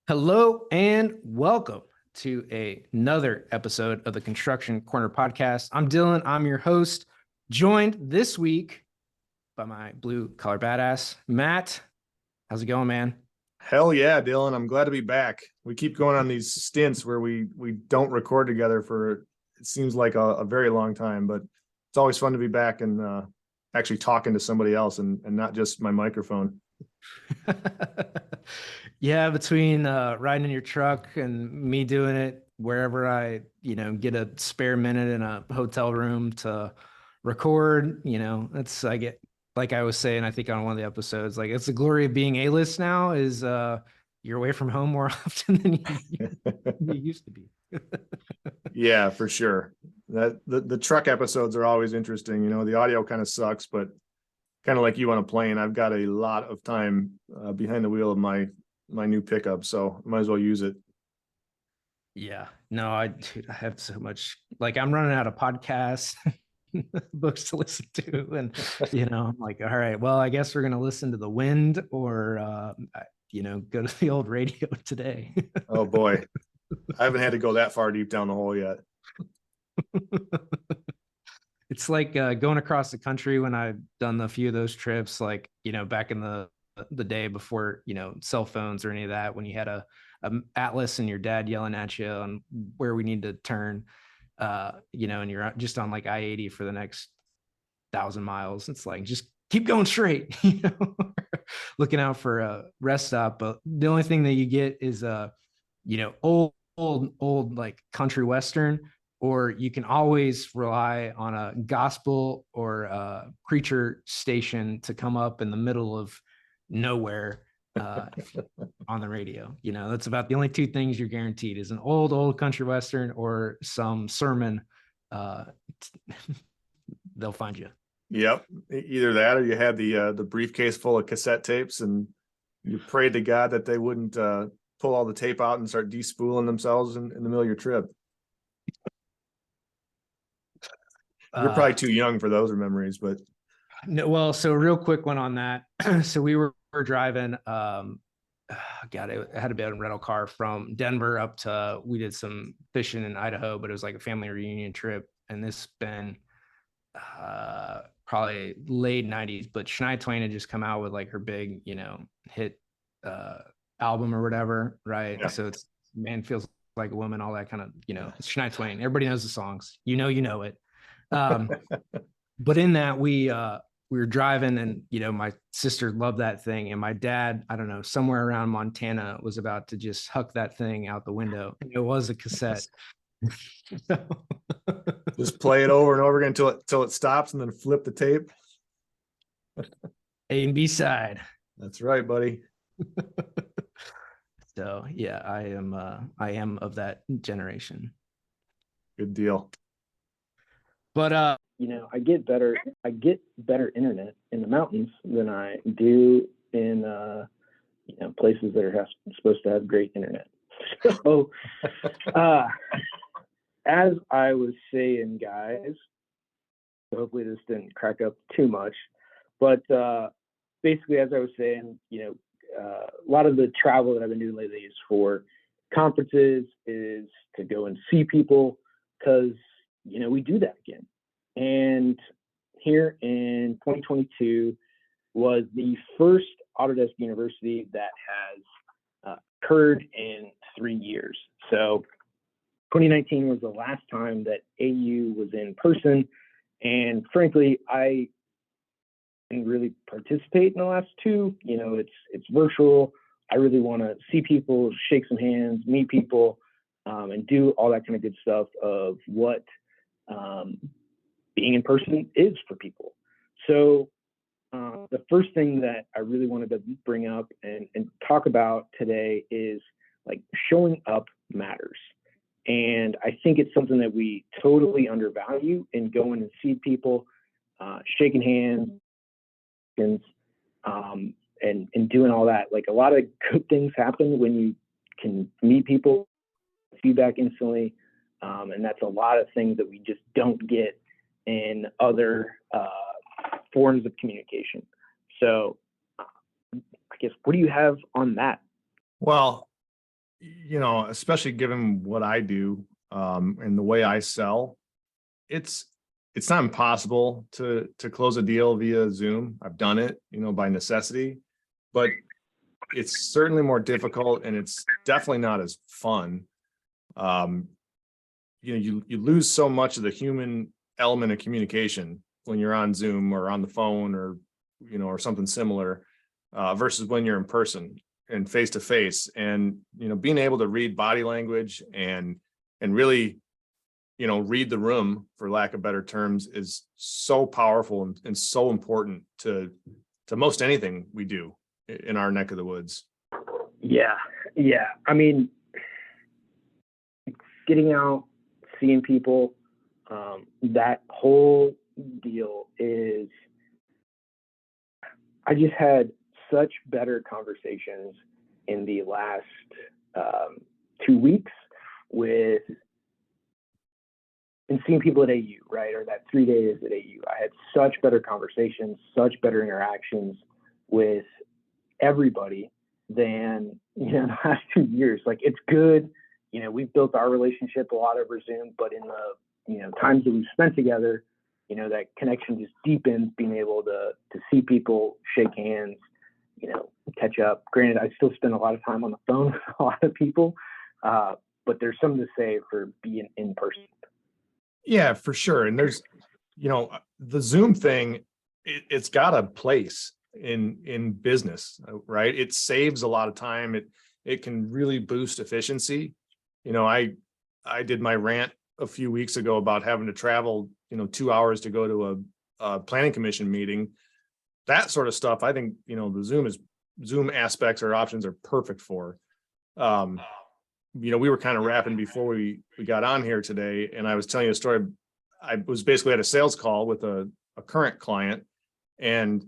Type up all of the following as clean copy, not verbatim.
Hello and welcome to another episode of the Construction Corner podcast. I'm Dylan. I'm your host, joined this week by my blue collar badass, Matt. How's it going, man? Hell yeah, Dylan. I'm glad to be back. We keep going on these stints where we don't record together for it seems like a very long time, but it's always fun to be back and actually talking to somebody else and not just my microphone. Yeah, between riding in your truck and me doing it wherever I, get a spare minute in a hotel room to record, I get, like I was saying, I think on one of the episodes, like it's the glory of being A-list now is you're away from home more often than you used to be. Yeah, for sure. That the truck episodes are always interesting. The audio kind of sucks, but kind of like you on a plane, I've got a lot of time behind the wheel of my new pickup, so I might as well use it. Yeah, no, dude, I have so much, like I'm running out of podcasts, books to listen to. And, I'm like, all right, well, I guess we're going to listen to the wind or, go to the old radio today. Oh boy. I haven't had to go that far deep down the hole yet. It's like going across the country when I've done a few of those trips, like, back in the day before, cell phones or any of that, when you had a atlas and your dad yelling at you on where we need to turn, and you're just on like I-80 for the next 1,000 miles. It's like, just keep going straight, looking out for a rest stop. But the only thing that you get is old like country western, or you can always rely on a gospel or a preacher station to come up in the middle of nowhere on the radio. That's about the only two things you're guaranteed is an old country western or some sermon. They'll find you. Yep, either that or you had the briefcase full of cassette tapes and you prayed to God that they wouldn't pull all the tape out and start despooling themselves in the middle of your trip. You're probably too young for those memories, but no. Well, so real quick one on that. So we were driving. God, it had to be a rental car from Denver up to. We did some fishing in Idaho, but it was like a family reunion trip, and this been probably late '90s. But Shania Twain had just come out with like her big, hit album or whatever, right? yeah. So it's Man Feels Like a Woman, all that kind of, it's Shania Twain. Everybody knows the songs. You know it. But in that we were driving and my sister loved that thing, and my dad, I don't know, somewhere around Montana was about to just huck that thing out the window. It was a cassette. Just play it over and over again until it stops and then flip the tape. A and B side. That's right, buddy. So yeah, I am of that generation. Good deal. But I get better internet in the mountains than I do in places that are supposed to have great internet. So as I was saying, guys, hopefully this didn't crack up too much, but basically, as I was saying, a lot of the travel that I've been doing lately is for conferences, is to go and see people, because we do that again. And here in 2022 was the first Autodesk University that has occurred in 3 years. So 2019 was the last time that AU was in person. And frankly, I didn't really participate in the last two. It's virtual. I really want to see people, shake some hands, meet people, and do all that kind of good stuff of what being in person is for people. So the first thing that I really wanted to bring up and talk about today is like showing up matters. And I think it's something that we totally undervalue in going and see people, shaking hands, and doing all that. Like a lot of good things happen when you can meet people, feedback instantly. And that's a lot of things that we just don't get in other forms of communication. So I guess, what do you have on that? Well, especially given what I do, and the way I sell, it's not impossible to close a deal via Zoom. I've done it, by necessity, but it's certainly more difficult, and it's definitely not as fun. Um, you lose so much of the human element of communication when you're on Zoom or on the phone, or or something similar, versus when you're in person and face to face. And being able to read body language and really read the room, for lack of better terms, is so powerful and so important to most anything we do in our neck of the woods. Yeah. Yeah. I mean, getting out, seeing people, that whole deal is, I just had such better conversations in the last 2 weeks and seeing people at AU, right? Or that 3 days at AU. I had such better conversations, such better interactions with everybody than, the last 2 years. Like, it's good. We've built our relationship a lot over Zoom, but in the, times that we've spent together, that connection just deepens, being able to see people, shake hands, catch up. Granted, I still spend a lot of time on the phone with a lot of people, but there's something to say for being in person. Yeah, for sure. And there's, the Zoom thing, it's got a place in business, right? It saves a lot of time. It can really boost efficiency. I did my rant a few weeks ago about having to travel, 2 hours to go to a planning commission meeting. That sort of stuff, I think, the Zoom aspects or options are perfect for. We were kind of rapping before we got on here today, and I was telling you a story. I was basically at a sales call with a current client, and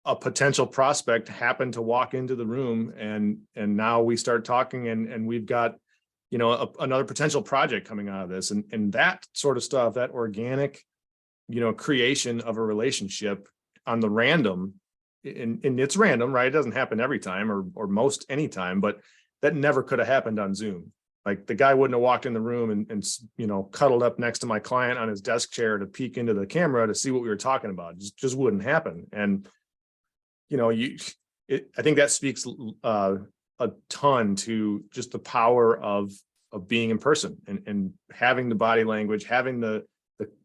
a potential prospect happened to walk into the room, and now we start talking, and we've got, another potential project coming out of this, and that sort of stuff, that organic, creation of a relationship on the random, and it's random, right? It doesn't happen every time or most any time, but that never could have happened on Zoom. Like, the guy wouldn't have walked in the room and cuddled up next to my client on his desk chair to peek into the camera to see what we were talking about. It just wouldn't happen. And I think that speaks a ton to just the power of being in person and having the body language, having the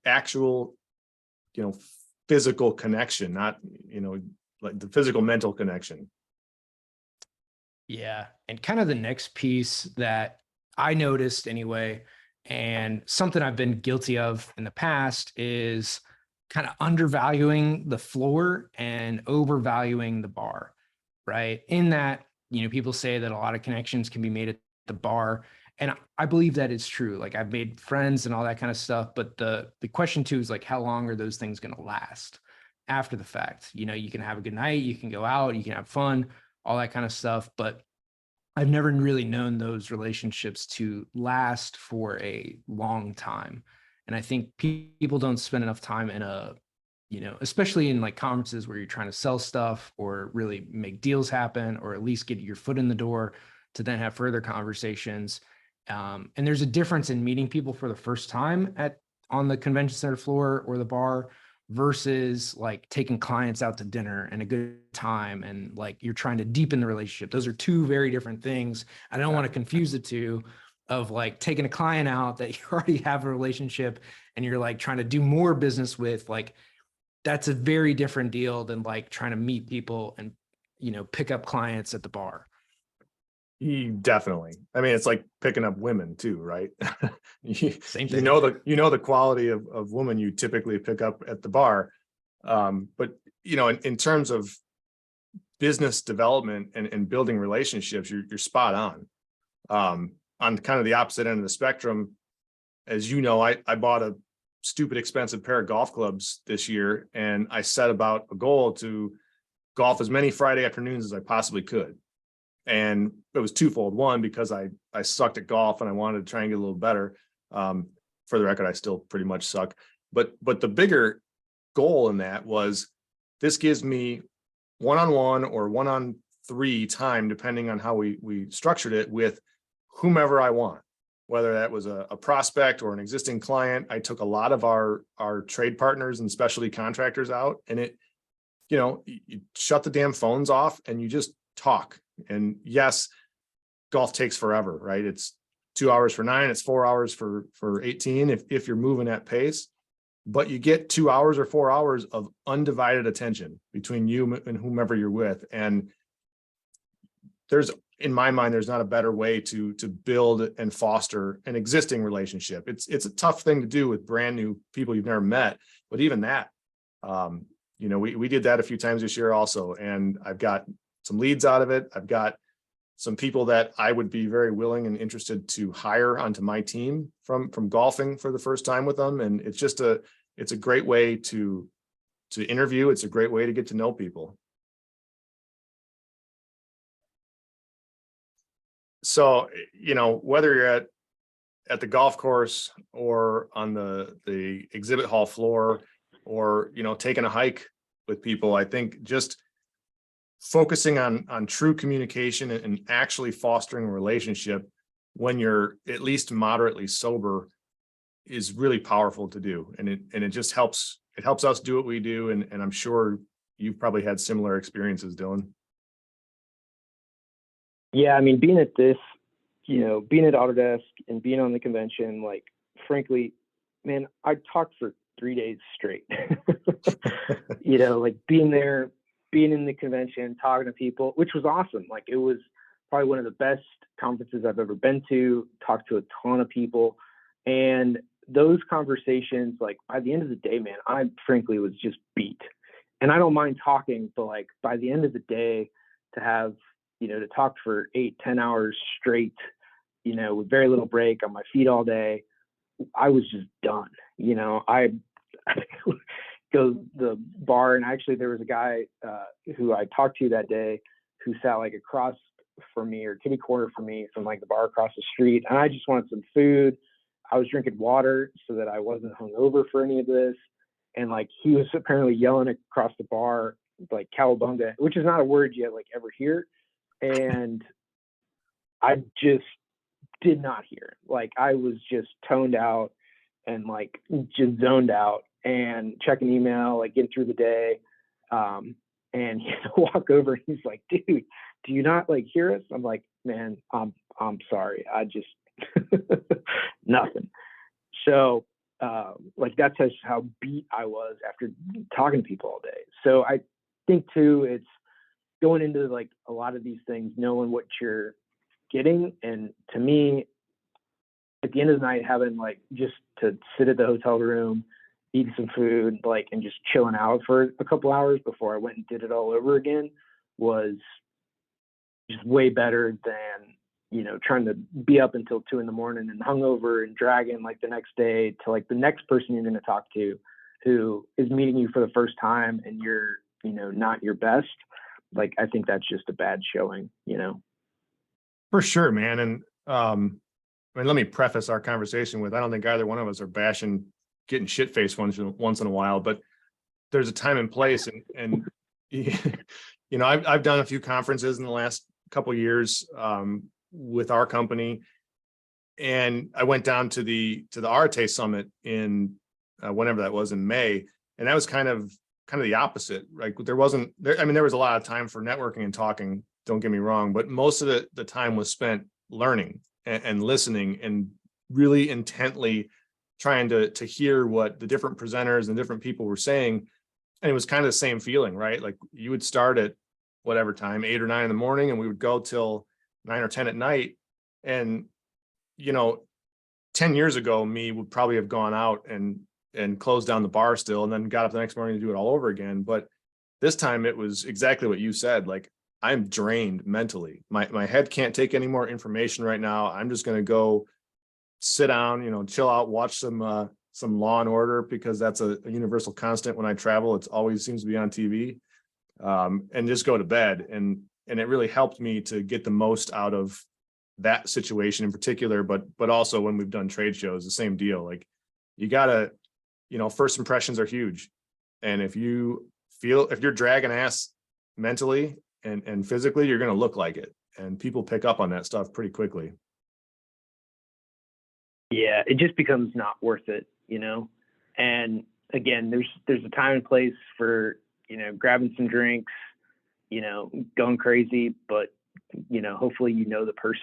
actual, physical connection, not, like the physical mental connection. Yeah. And kind of the next piece that I noticed anyway, and something I've been guilty of in the past, is kind of undervaluing the floor and overvaluing the bar, right? In that, people say that a lot of connections can be made at the bar. And I believe that is true. Like, I've made friends and all that kind of stuff. But the question too is, like, how long are those things going to last after the fact? You can have a good night, you can go out, you can have fun, all that kind of stuff. But I've never really known those relationships to last for a long time. And I think people don't spend enough time in especially in like conferences where you're trying to sell stuff or really make deals happen, or at least get your foot in the door to then have further conversations. And there's a difference in meeting people for the first time on the convention center floor or the bar versus like taking clients out to dinner and a good time, and like you're trying to deepen the relationship. Those are two very different things. I don't want to confuse the two of like taking a client out that you already have a relationship and you're like trying to do more business with. Like, that's a very different deal than like trying to meet people and, pick up clients at the bar. Definitely. I mean, it's like picking up women too, right? Same thing. The quality of woman you typically pick up at the bar. But in terms of business development and building relationships, you're spot on. On kind of the opposite end of the spectrum, as you know, I bought a stupid expensive pair of golf clubs this year, and I set about a goal to golf as many Friday afternoons as I possibly could. And it was twofold. One, because I sucked at golf and I wanted to try and get a little better. For the record, I still pretty much suck. But the bigger goal in that was, this gives me one-on-one or 1-on-3 time, depending on how we structured it, with whomever I want, whether that was a prospect or an existing client. I took a lot of our trade partners and specialty contractors out, and you shut the damn phones off and you just talk. And yes, golf takes forever, right? It's 2 hours for 9, it's 4 hours for 18 if you're moving at pace, but you get 2 hours or 4 hours of undivided attention between you and whomever you're with. And in my mind, there's not a better way to build and foster an existing relationship. It's a tough thing to do with brand new people you've never met, but even that, we did that a few times this year also, and I've got some leads out of it. I've got some people that I would be very willing and interested to hire onto my team from golfing for the first time with them. And it's a great way to interview. It's a great way to get to know people. So, whether you're at the golf course or on the exhibit hall floor, or, taking a hike with people, I think just focusing on true communication and actually fostering a relationship when you're at least moderately sober is really powerful to do. And it just helps us do what we do. And I'm sure you've probably had similar experiences, Dillon. Yeah, I mean, being at this, being at Autodesk and being on the convention, like, frankly, man, I talked for 3 days straight. Like being there, being in the convention, talking to people, which was awesome. Like, it was probably one of the best conferences I've ever been to, talked to a ton of people. And those conversations, like, by the end of the day, man, I frankly was just beat. And I don't mind talking, but like by the end of the day, to have, to talk for 8-10 hours straight, with very little break, on my feet all day, I was just done. I go to the bar, and actually there was a guy who I talked to that day who sat like across from me, or kitty corner from me, from like the bar across the street. And I just wanted some food. I was drinking water so that I wasn't hungover for any of this. And like, he was apparently yelling across the bar, like cowabunga, which is not a word you like ever hear. And I just did not hear it. Like, I was just toned out and like just zoned out and checking email, like getting through the day. And he walk over and he's like, dude, do you not like hear us? I'm like, man, I'm sorry. I just nothing. So like, that's just how beat I was after talking to people all day. So I think too, it's going into like a lot of these things, knowing what you're getting. And to me, at the end of the night, having like just to sit at the hotel room, eating some food, like, and just chilling out for a couple hours before I went and did it all over again was just way better than, trying to be up until 2 a.m. and hungover and dragging like the next day to like the next person you're going to talk to who is meeting you for the first time and you're, not your best. Like, I think that's just a bad showing, For sure, man. And let me preface our conversation with, I don't think either one of us are bashing getting shit faced once in a while, but there's a time and place. And I've done a few conferences in the last couple of years with our company, and I went down to the Arate Summit in whenever that was, in May, and that was kind of the opposite. Like, there was a lot of time for networking and talking, don't get me wrong, but most of the time was spent learning and listening and really intently trying to hear what the different presenters and different people were saying. And it was kind of the same feeling, right? Like, you would start at whatever time, 8 or 9 in the morning, and we would go till 9 or 10 at night. And 10 years ago, me would probably have gone out and closed down the bar still, and then got up the next morning to do it all over again. But this time it was exactly what you said. Like, I'm drained mentally. My head can't take any more information right now. I'm just going to go sit down, chill out, watch some Law and Order, because that's a universal constant when I travel. It always seems to be on TV, and just go to bed. And it really helped me to get the most out of that situation in particular, but also when we've done trade shows, the same deal. Like, you gotta, first impressions are huge. And if you're dragging ass mentally and physically, you're going to look like it. And people pick up on that stuff pretty quickly. Yeah, it just becomes not worth it, And again, there's a time and place for, grabbing some drinks, going crazy, but hopefully the person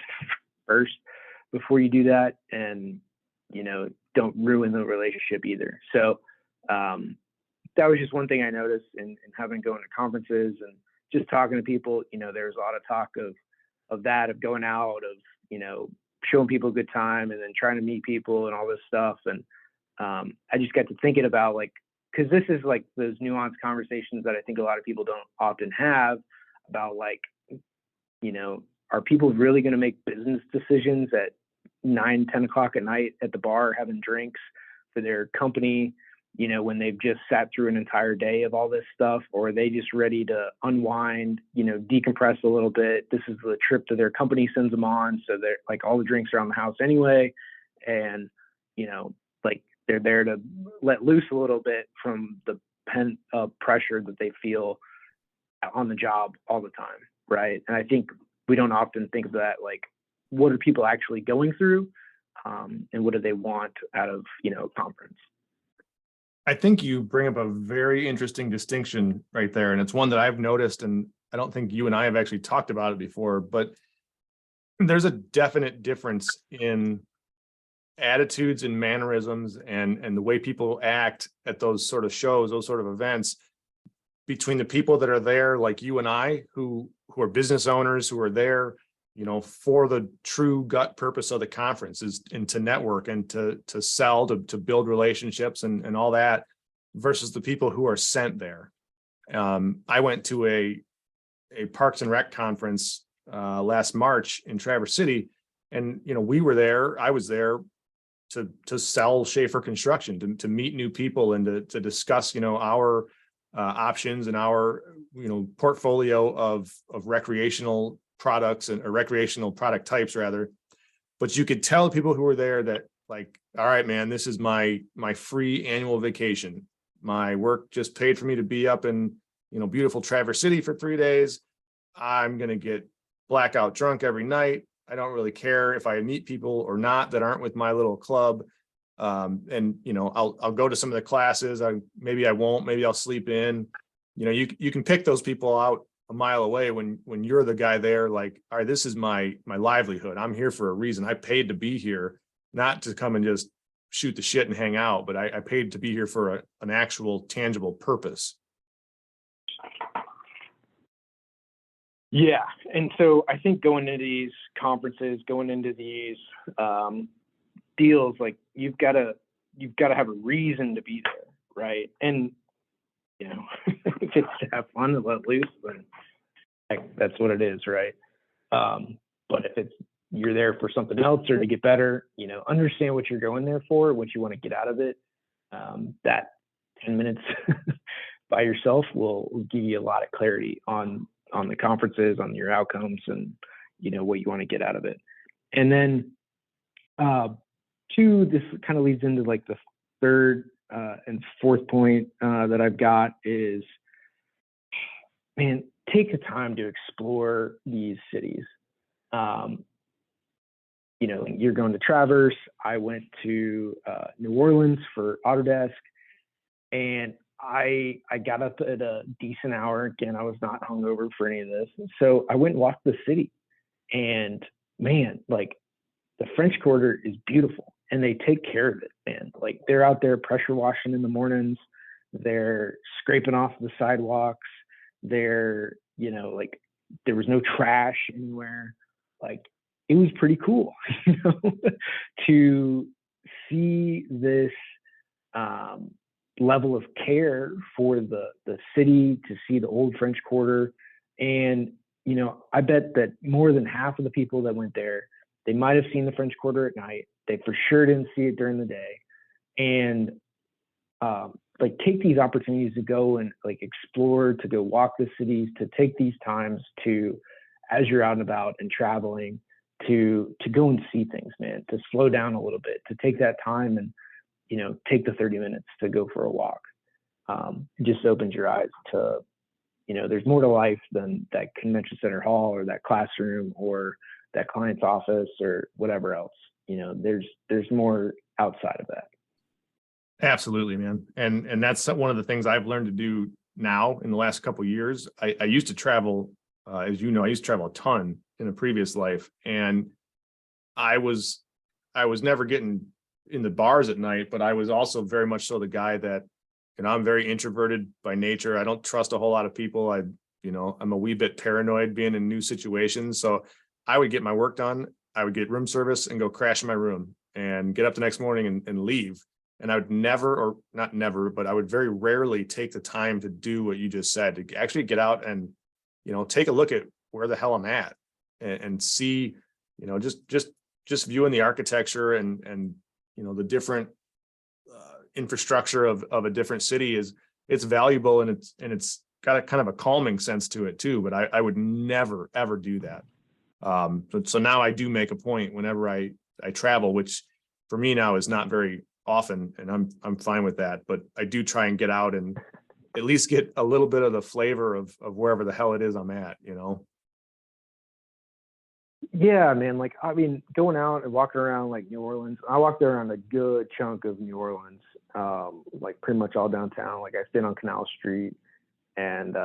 first before you do that, and don't ruin the relationship either. So that was just one thing I noticed in having going to conferences and just talking to people. There's a lot of talk of that, of going out, of showing people a good time, and then trying to meet people and all this stuff. And I just got to thinking about, like, because this is like those nuanced conversations that I think a lot of people don't often have about, like, are people really going to make business decisions at 9-10 o'clock at night at the bar having drinks for their company, when they've just sat through an entire day of all this stuff? Or are they just ready to unwind, decompress a little bit? This is the trip that their company sends them on, so they're like, all the drinks are on the house anyway, and like, they're there to let loose a little bit from the pent up pressure that they feel on the job all the time, right? And I think we don't often think of that, like, what are people actually going through, and what do they want out of a conference? I think you bring up a very interesting distinction right there, and it's one that I've noticed, and I don't think you and I have actually talked about it before, but there's a definite difference in attitudes and mannerisms and the way people act at those sort of shows, those sort of events, between the people that are there, like you and I, who are business owners, who are there, for the true gut purpose of the conference, is and to network and to sell, to build relationships and all that, versus the people who are sent there. I went to a Parks and Rec conference last March in Traverse City, and we were there. I was there to sell Schaefer Construction, to meet new people, and to discuss our options and our portfolio of recreational products or recreational product types rather. But you could tell people who were there that, like, all right, man, this is my free annual vacation. My work just paid for me to be up in beautiful Traverse City for 3 days. I'm gonna get blackout drunk every night. I don't really care if I meet people or not that aren't with my little club. And I'll go to some of the classes. Maybe I won't. Maybe I'll sleep in. You can pick those people out a mile away when you're the guy there. Like, all right, this is my livelihood. I'm here for a reason. I paid to be here, not to come and just shoot the shit and hang out, but I paid to be here for an actual tangible purpose. Yeah. And so I think going into these conferences, going into these deals, like, you've got to have a reason to be there, right? And if it's to have fun and let loose, then that's what it is, right? But if you're there for something else or to get better, understand what you're going there for, what you want to get out of it. That 10 minutes by yourself will give you a lot of clarity on the conferences, on your outcomes, and what you want to get out of it. And then two, this kind of leads into like the third and fourth point that I've got is, man, take the time to explore these cities. You're going to Traverse. I went to New Orleans for Autodesk, and I got up at a decent hour. Again, I was not hungover for any of this. So I went and walked the city, and man, like, the French Quarter is beautiful, and they take care of it, man. Like, they're out there pressure washing in the mornings. They're scraping off the sidewalks. They're, like, there was no trash anywhere. Like, it was pretty cool, to see this level of care for the city, to see the old French Quarter. And, I bet that more than half of the people that went there, they might have seen the French Quarter at night. They for sure didn't see it during the day. And like, take these opportunities to go and like explore, to go walk the cities, to take these times to, as you're out and about and traveling, to go and see things, man, to slow down a little bit, to take that time and, take the 30 minutes to go for a walk. It just opens your eyes to, there's more to life than that convention center hall or that classroom or that client's office or whatever else. there's more outside of that. Absolutely, man. And that's one of the things I've learned to do now in the last couple of years. I used to travel, as you know, I used to travel a ton in a previous life, and I was never getting in the bars at night, but I was also very much so the guy that, I'm very introverted by nature. I don't trust a whole lot of people. I'm a wee bit paranoid being in new situations. So I would get my work done. I would get room service and go crash in my room and get up the next morning and leave. And I would never, or not never, but I would very rarely take the time to do what you just said, to actually get out and, take a look at where the hell I'm at and see, just viewing the architecture and the different infrastructure of a different city it's valuable, and it's got a kind of a calming sense to it too. But I would never, ever do that. So now I do make a point whenever I travel, which for me now is not very often, and I'm fine with that. But I do try and get out and at least get a little bit of the flavor of wherever the hell it is I'm at. Yeah, man. Like, I mean, going out and walking around like New Orleans, I walked around a good chunk of New Orleans, like pretty much all downtown. Like I stayed on Canal Street and,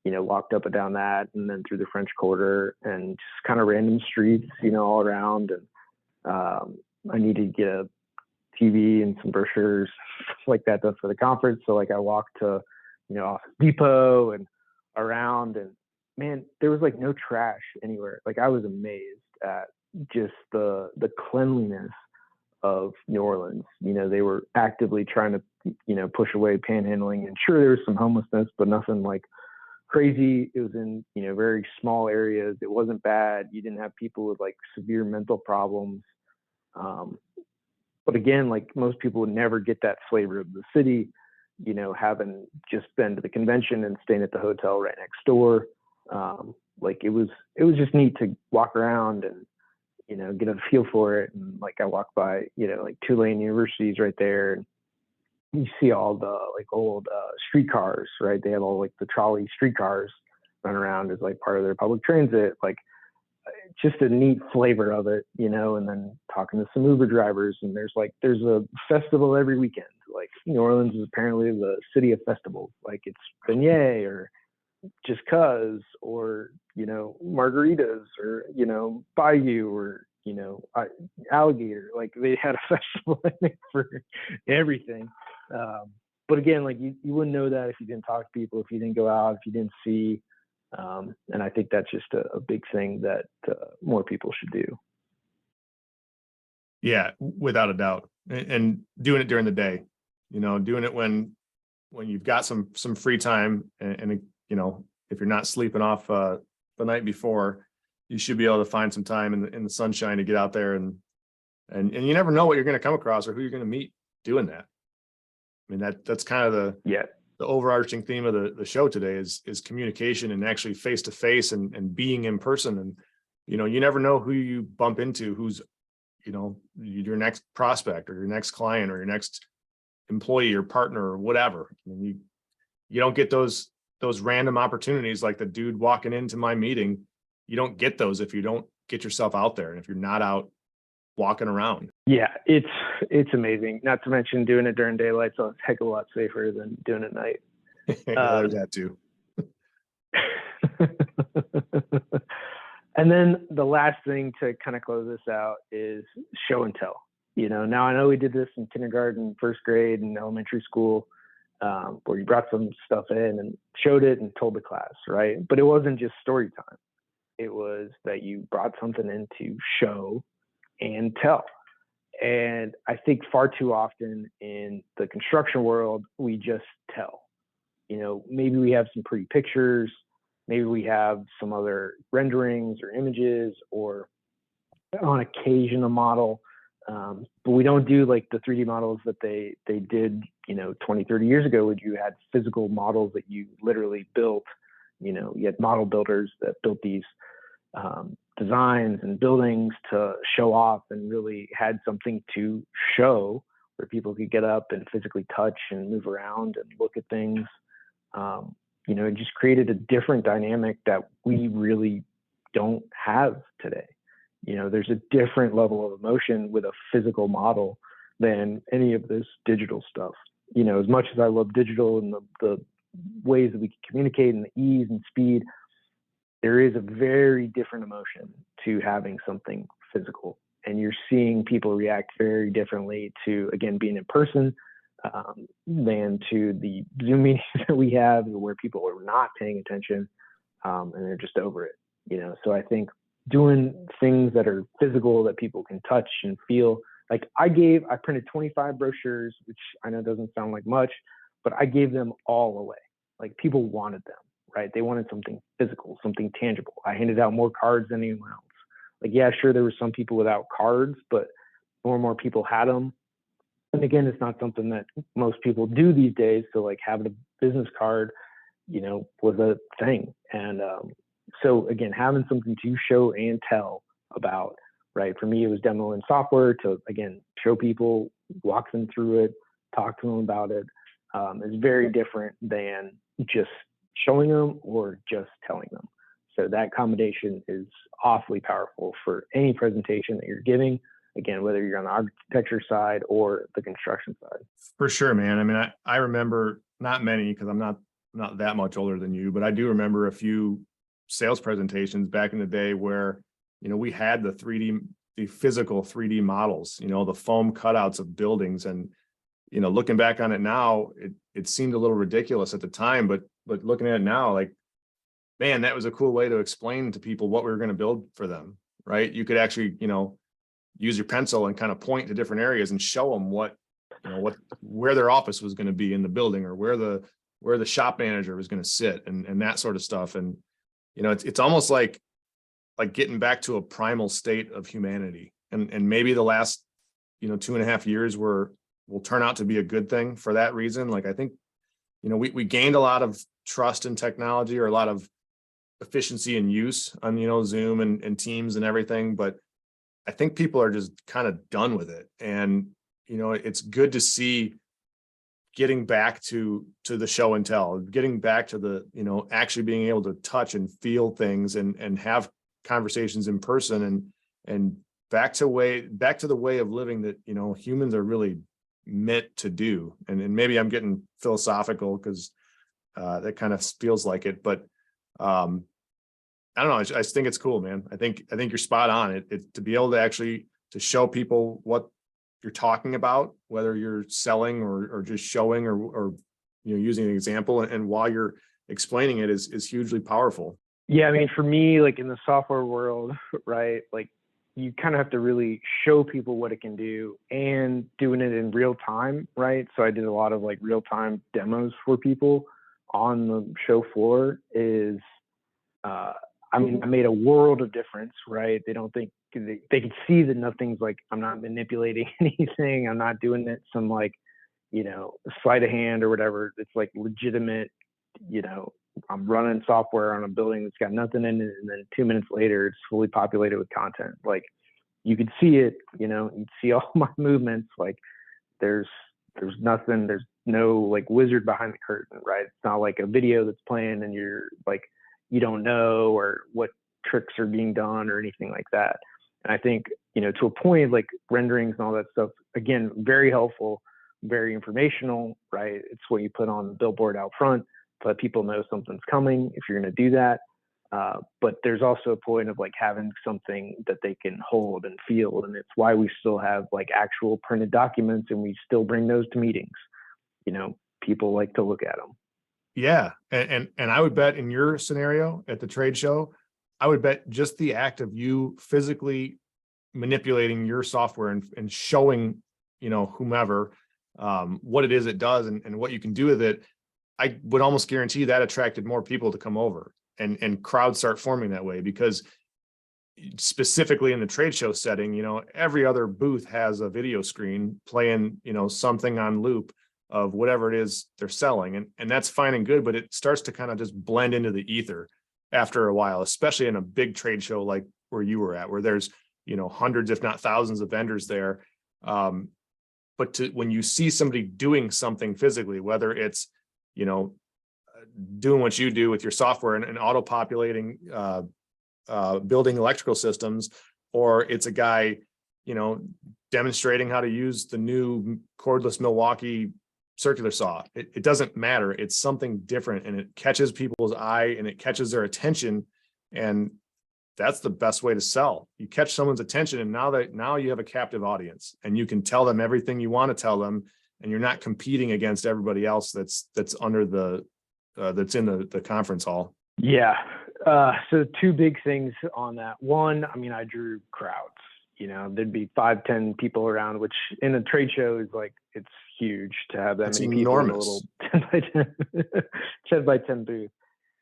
walked up and down that and then through the French Quarter and just kind of random streets, all around. And I needed to get a TV and some brochures, stuff like that done for the conference. So like I walked to, Office Depot and around, and man, there was like no trash anywhere. Like I was amazed at just the cleanliness of New Orleans. They were actively trying to, push away panhandling, and sure, there was some homelessness, but nothing like crazy. It was in, very small areas. It wasn't bad. You didn't have people with like severe mental problems. But again, like most people would never get that flavor of the city, having just been to the convention and staying at the hotel right next door. Like it was just neat to walk around and, get a feel for it. And like I walked by, like Tulane University's right there, and you see all the like old streetcars, right? They have all like the trolley streetcars run around as like part of their public transit. Like just a neat flavor of it, and then talking to some Uber drivers, and there's a festival every weekend. Like New Orleans is apparently the city of festivals. Like it's beignet or just cuz, or, margaritas, or, bayou, or, alligator. Like they had a festival I think for everything. But again, like you wouldn't know that if you didn't talk to people, if you didn't go out, if you didn't see. And I think that's just a big thing that more people should do. Yeah, without a doubt. And doing it during the day, doing it when you've got some free time, and if you're not sleeping off the night before, you should be able to find some time in the sunshine to get out there, and you never know what you're going to come across or who you're going to meet doing that. I mean, that's kind of the overarching theme of the show today is communication, and actually face to face and being in person. And you never know who you bump into, who's your next prospect or your next client or your next employee or partner or whatever. I mean, you don't get those random opportunities like the dude walking into my meeting. You don't get those if you don't get yourself out there, and if you're not out walking around. Yeah, it's amazing. Not to mention doing it during daylight, so it's a heck of a lot safer than doing it at night. There's that too. And then the last thing to kind of close this out is show and tell. Now I know we did this in kindergarten, first grade, and elementary school, where you brought some stuff in and showed it and told the class, right? But it wasn't just story time. It was that you brought something in to show and tell. And I think far too often in the construction world, we just tell. Maybe we have some pretty pictures, maybe we have some other renderings or images, or on occasion a model, but we don't do like the 3D models that they did 20, 30 years ago, when you had physical models that you literally built. You had model builders that built these designs and buildings to show off, and really had something to show where people could get up and physically touch and move around and look at things. It just created a different dynamic that we really don't have today. there's a different level of emotion with a physical model than any of this digital stuff. As much as I love digital and the ways that we can communicate and the ease and speed, there is a very different emotion to having something physical. And you're seeing people react very differently to, again, being in person than to the Zoom meetings that we have where people are not paying attention and they're just over it. So I think doing things that are physical that people can touch and feel. Like I printed 25 brochures, which I know doesn't sound like much, but I gave them all away. Like people wanted them, right? They wanted something physical, something tangible. I handed out more cards than anyone else. Like, yeah, sure, there were some people without cards, but more and more people had them. And again, it's not something that most people do these days. So like having a business card, was a thing. And so again, having something to show and tell about, right? For me, it was demoing software to, again, show people, walk them through it, talk to them about it. Is very different than just showing them or just telling them. So that combination is awfully powerful for any presentation that you're giving. Again, whether you're on the architecture side or the construction side. For sure, man. I mean, I remember not many because I'm not that much older than you, but I do remember a few sales presentations back in the day where, we had the physical 3D models, the foam cutouts of buildings. And, looking back on it now, it seemed a little ridiculous at the time, but looking at it now, like, man, that was a cool way to explain to people what we were going to build for them, right? You could actually, use your pencil and kind of point to different areas and show them where their office was going to be in the building or where the shop manager was going to sit and that sort of stuff. And, it's almost like getting back to a primal state of humanity. And maybe the last, 2.5 years will turn out to be a good thing for that reason. Like, I think, we gained a lot of trust in technology or a lot of efficiency and use on, Zoom and Teams and everything. But I think people are just kind of done with it. And, it's good to see getting back to the show and tell, getting back to the, actually being able to touch and feel things and have conversations in person and back to the way of living that, humans are really meant to do. And maybe I'm getting philosophical because that kind of feels like it, but I don't know. I just think it's cool, man. I think you're spot on. It to be able to actually to show people what you're talking about, whether you're selling or just showing or using an example, and while you're explaining it is hugely powerful. Yeah, I mean, for me, like in the software world, right? Like you kind of have to really show people what it can do and doing it in real time, right? So I did a lot of like real time demos for people on the show floor. I made a world of difference, right? They don't think they can see that nothing's like, I'm not manipulating anything. I'm not doing it some like, sleight of hand or whatever. It's like legitimate, I'm running software on a building that's got nothing in it. And then 2 minutes later, it's fully populated with content. Like you could see it, you'd see all my movements. Like there's nothing, there's no like wizard behind the curtain, right? It's not like a video that's playing and you're like, you don't know or what tricks are being done or anything like that. And I think, to a point, like renderings and all that stuff, again, very helpful, very informational, right? It's what you put on the billboard out front to let people know something's coming if you're going to do that. But there's also a point of like having something that they can hold and feel. And it's why we still have like actual printed documents and we still bring those to meetings. People like to look at them. Yeah. And I would bet in your scenario at the trade show, I would bet just the act of you physically manipulating your software and showing, whomever what it is it does and what you can do with it, I would almost guarantee that attracted more people to come over and crowds start forming that way, because specifically in the trade show setting, every other booth has a video screen playing, something on loop of whatever it is they're selling. And that's fine and good, but it starts to kind of just blend into the ether after a while, especially in a big trade show like where you were at, where there's, hundreds, if not thousands of vendors there. But when you see somebody doing something physically, whether it's, doing what you do with your software and auto-populating building electrical systems, or it's a guy, you know, demonstrating how to use the new cordless Milwaukee circular saw. It doesn't matter. It's something different, and it catches people's eye and it catches their attention. And that's the best way to sell. You catch someone's attention, and now you have a captive audience, and you can tell them everything you want to tell them, and you're not competing against everybody else that's under the that's in the conference hall. Yeah. So two big things on that. One, I mean, I drew crowds. You know, there'd be 5-10 people around, which in a trade show is like, it's huge to have that many people in a little 10 by 10, 10 by 10 booth.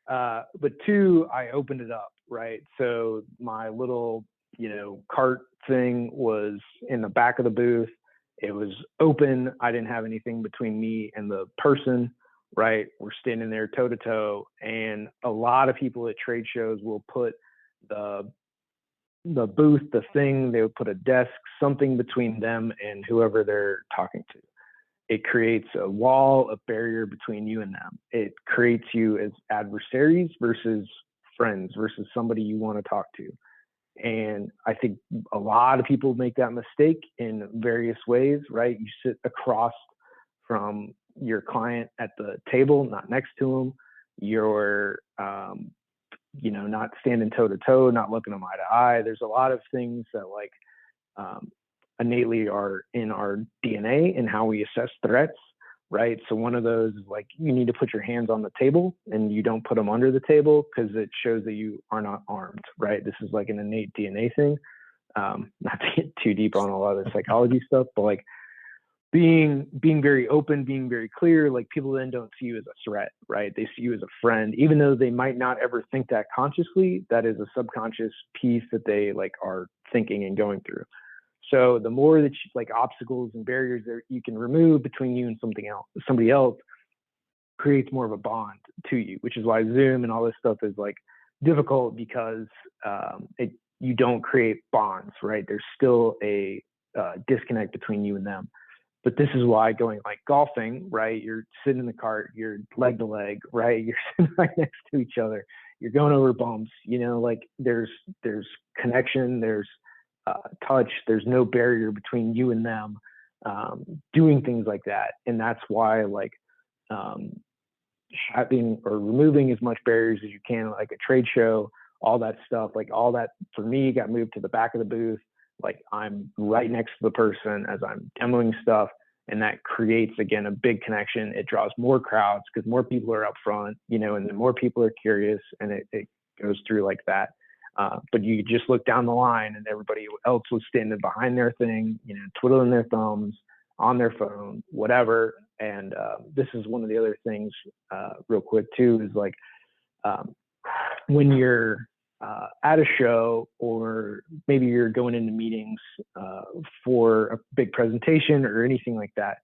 But two, I opened it up, right? So my little, you know, cart thing was in the back of the booth. It was open. I didn't have anything between me and the person, right? We're standing there toe to toe. And a lot of people at trade shows will put the booth, the thing, they would put a desk, something between them and whoever they're talking to. It creates a wall, a barrier between you and them. It creates you as adversaries versus friends versus somebody you want to talk to. And I think a lot of people make that mistake in various ways, right? You sit across from your client at the table, not next to them. You're, you know, not standing toe to toe, not looking them eye to eye. There's a lot of things that like innately are in our DNA and how we assess threats, right? So one of those is like, you need to put your hands on the table and you don't put them under the table because it shows that you are not armed, right? This is like an innate DNA thing. Not to get too deep on a lot of the psychology stuff, but like being very open, being very clear, like people then don't see you as a threat, right? They see you as a friend, even though they might not ever think that consciously. That is a subconscious piece that they like are thinking and going through. So the more that you, like obstacles and barriers that you can remove between you and somebody else creates more of a bond to you, which is why Zoom and all this stuff is like difficult because you don't create bonds, right? There's still a disconnect between you and them. But this is why going like golfing, right? You're sitting in the cart, you're leg to leg, right? You're sitting right next to each other. You're going over bumps, you know, like there's connection, there's touch, there's no barrier between you and them doing things like that. And that's why like having or removing as much barriers as you can, like a trade show, all that stuff, like all that for me got moved to the back of the booth. Like I'm right next to the person as I'm demoing stuff, and that creates again a big connection. It draws more crowds because more people are up front, you know, and then more people are curious, and it goes through like that. But you just look down the line, and everybody else was standing behind their thing, you know, twiddling their thumbs on their phone, whatever. And this is one of the other things, real quick too, is like when you're at a show, or maybe you're going into meetings for a big presentation or anything like that,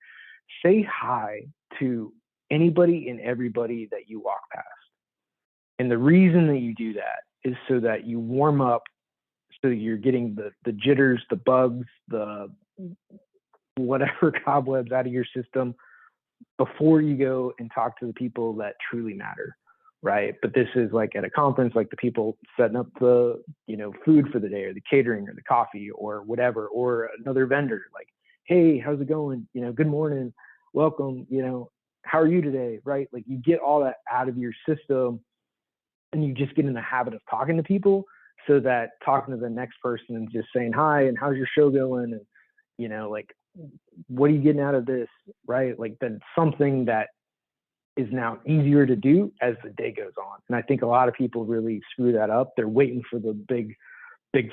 say hi to anybody and everybody that you walk past. And the reason that you do that is so that you warm up, so you're getting the jitters, the bugs, the whatever cobwebs out of your system before you go and talk to the people that truly matter. Right. But this is like at a conference, like the people setting up the, you know, food for the day, or the catering, or the coffee, or whatever, or another vendor, like, hey, how's it going? You know, good morning, welcome, you know, how are you today? Right. Like you get all that out of your system, and you just get in the habit of talking to people, so that talking to the next person and just saying hi and how's your show going, and, you know, like, what are you getting out of this? Right. Like that's something that is now easier to do as the day goes on. And I think a lot of people really screw that up. They're waiting for the big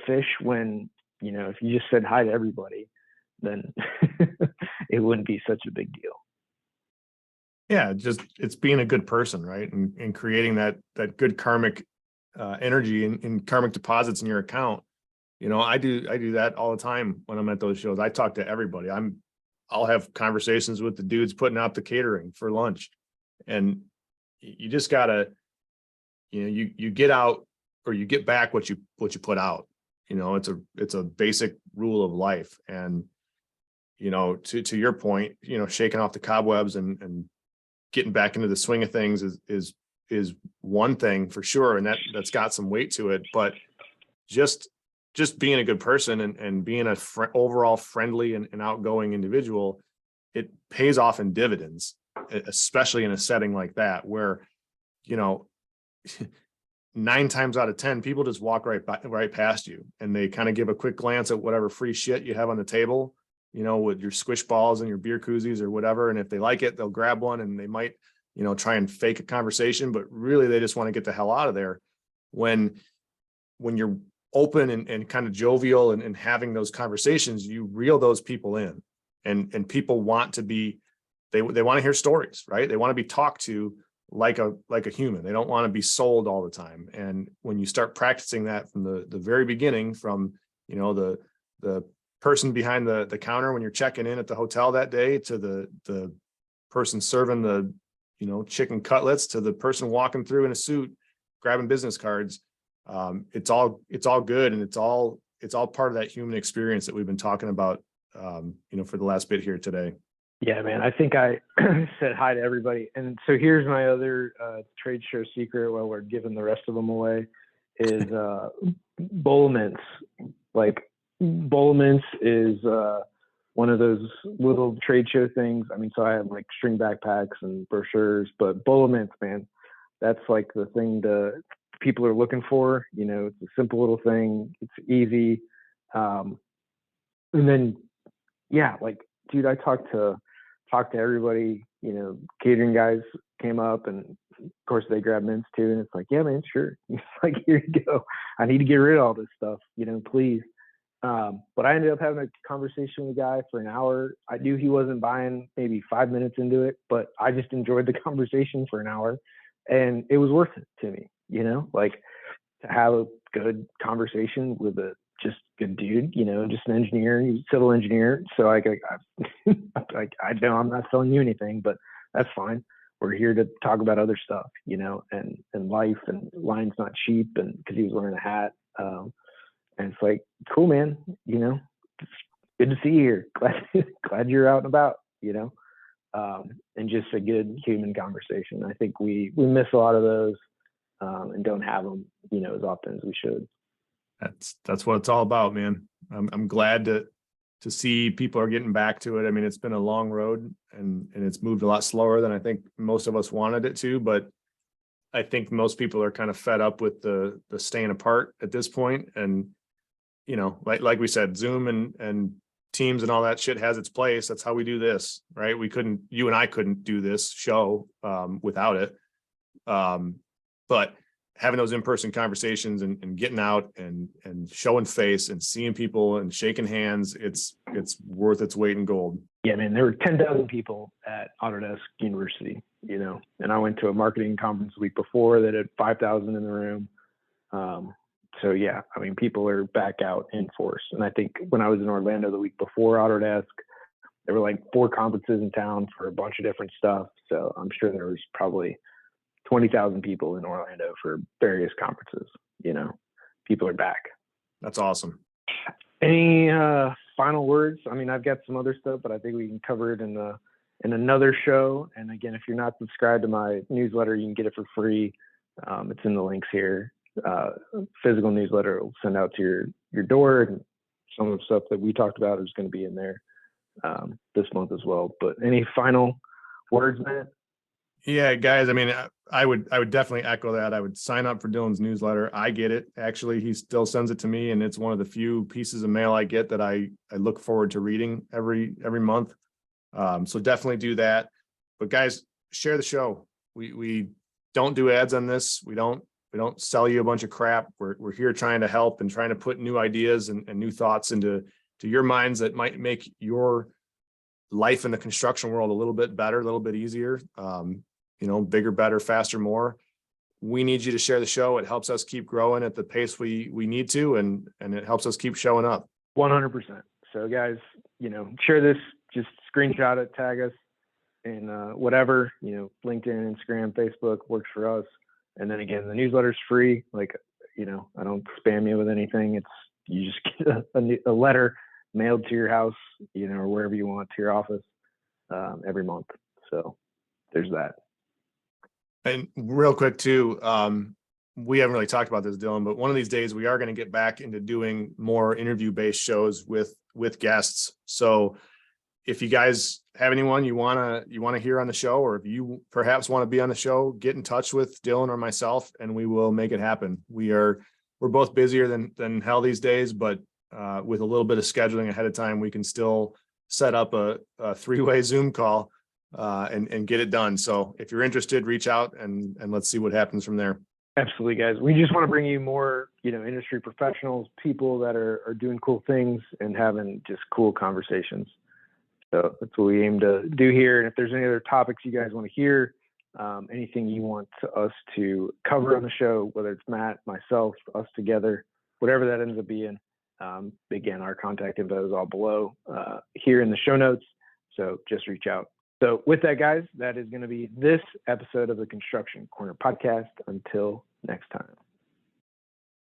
fish, when, you know, if you just said hi to everybody, then it wouldn't be such a big deal. Yeah, just it's being a good person, right? And creating that good karmic energy and karmic deposits in your account. You know, I do that all the time when I'm at those shows. I talk to everybody. I'll have conversations with the dudes putting out the catering for lunch. And you just gotta, you know, you get out, or you get back what you put out. You know, it's a basic rule of life. And, you know, to your point, you know, shaking off the cobwebs and getting back into the swing of things is one thing for sure. And that's got some weight to it. But just being a good person and being a overall friendly and outgoing individual, it pays off in dividends, especially in a setting like that where, you know, 9 times out of 10, people just walk right past you, and they kind of give a quick glance at whatever free shit you have on the table, you know, with your squish balls and your beer koozies or whatever. And if they like it, they'll grab one, and they might, you know, try and fake a conversation, but really they just want to get the hell out of there. When you're open and kind of jovial and having those conversations, you reel those people in, and people want to be, they want to hear stories, right? They want to be talked to like a human. They don't want to be sold all the time. And when you start practicing that from the very beginning, from, you know, the person behind the counter when you're checking in at the hotel that day, to the person serving the, you know, chicken cutlets, to the person walking through in a suit grabbing business cards, it's all good, and it's all part of that human experience that we've been talking about, you know, for the last bit here today. Yeah, man, I think I said hi to everybody. And so here's my other trade show secret, while we're giving the rest of them away, is bowl mints. Like, bowl mints is one of those little trade show things. I mean, so I have like string backpacks and brochures, but bowl mints, man, that's like the thing people are looking for. You know, it's a simple little thing. It's easy. And then, yeah, like, dude, I talked to everybody. You know, catering guys came up, and of course they grabbed mints too. And it's like, yeah, man, sure. It's like, here you go. I need to get rid of all this stuff, you know, please. But I ended up having a conversation with a guy for an hour. I knew he wasn't buying maybe 5 minutes into it, but I just enjoyed the conversation for an hour, and it was worth it to me, you know, like, to have a good conversation with a just good dude, you know, just an engineer, he's a civil engineer. So I know I'm not selling you anything, but that's fine. We're here to talk about other stuff, you know, and life, and line's not cheap, and because he was wearing a hat. And it's like, cool, man, you know, good to see you here. Glad you're out and about, you know, and just a good human conversation. I think we miss a lot of those, and don't have them, you know, as often as we should. That's what it's all about, man. I'm glad to see people are getting back to it. I mean, it's been a long road, and it's moved a lot slower than I think most of us wanted it to, but I think most people are kind of fed up with the staying apart at this point. And, you know, like we said, Zoom and Teams and all that shit has its place. That's how we do this, right? You and I couldn't do this show without it. But having those in-person conversations and getting out and showing face and seeing people and shaking hands, it's worth its weight in gold. Yeah, man, there were 10,000 people at Autodesk University, you know, and I went to a marketing conference the week before that had 5,000 in the room. So yeah, I mean, people are back out in force. And I think when I was in Orlando the week before Autodesk, there were like 4 conferences in town for a bunch of different stuff. So I'm sure there was probably 20,000 people in Orlando for various conferences. You know, people are back. That's awesome. Any final words? I mean, I've got some other stuff, but I think we can cover it in another show. And again, if you're not subscribed to my newsletter, you can get it for free. It's in the links here. Physical newsletter will send out to your door, and some of the stuff that we talked about is going to be in there this month as well. But any final words, Matt? Yeah, guys, I mean, I would definitely echo that. I would sign up for Dillon's newsletter. I get it. Actually, he still sends it to me, and it's one of the few pieces of mail I get that I look forward to reading every month. So definitely do that. But guys, share the show. We don't do ads on this. We don't sell you a bunch of crap. We're here trying to help and trying to put new ideas and new thoughts into your minds that might make your life in the construction world a little bit better, a little bit easier. You know, bigger, better, faster, more. We need you to share the show. It helps us keep growing at the pace we need to, and it helps us keep showing up. 100%. So guys, you know, share this, just screenshot it, tag us, and whatever, you know, LinkedIn, Instagram, Facebook works for us. And then again, the newsletter's free. Like, you know, I don't spam you with anything. You just get a letter mailed to your house, you know, or wherever you want, to your office every month. So there's that. And real quick too, we haven't really talked about this, Dylan, but one of these days we are going to get back into doing more interview-based shows with guests. So if you guys have anyone you want to hear on the show, or if you perhaps want to be on the show, get in touch with Dylan or myself and we will make it happen. We're both busier than hell these days, but with a little bit of scheduling ahead of time, we can still set up a 3-way Zoom call and get it done. So if you're interested, reach out and let's see what happens from there. Absolutely, guys. We just want to bring you more, industry professionals, people that are doing cool things and having just cool conversations. So that's what we aim to do here. And if there's any other topics you guys want to hear, anything you want us to cover on the show, whether it's Matt, myself, us together, whatever that ends up being, again, our contact info is all below here in the show notes. So just reach out. So with that, guys, that is going to be this episode of the Construction Corner podcast. Until next time.